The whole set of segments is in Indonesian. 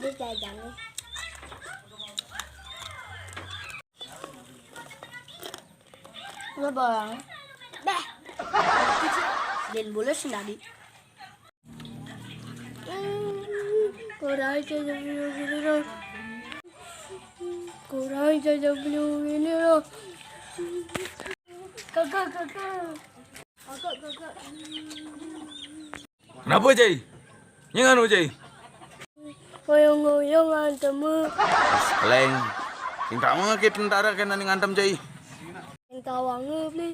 Dia jajan nih. Udah bang. Dah. Dan boleh sendiri. Korai saja belum ini loh. Korai saja belum ini loh. Kakak. Kenapa, Jai? Nyengan, Jai? Ngoyong-ngoyong antemu. Keleng. Sing tak mengake tentara kena ning antem, Jai. Yang tawange beli.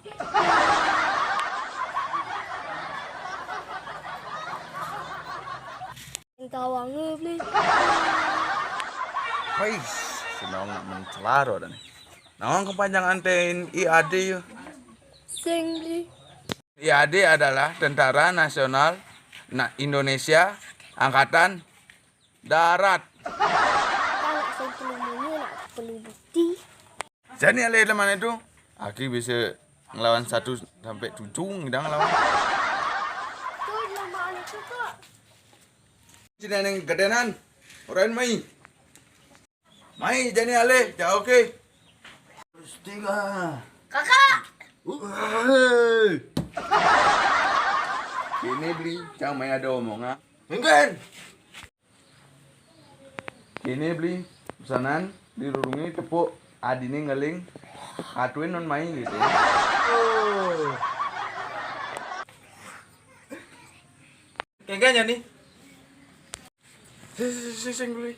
Yang tawange beli. Wais, sinong nak mencelaro dah nih. Nawang kepanjangan TNI yuk. Sing beli. IAD adalah Tentara Nasional Indonesia Angkatan Darat. Nak sing perlu munyu, nak perlu bukti. Jadi alih mana itu? Aki bisa ngelawan 1 sampai 7 ngidang ngelawan. Tu nama anak tu kak. Sini neng gedenan. Orang mai. Mai jadi alih, jauh ke. Tiga. Kakak. Ini beli, jangan main ada omongan. Enggan. Ini beli pesanan dirurungi tepuk adine ngeling atuin non main gitu. Kayaknya nih. Sing beli.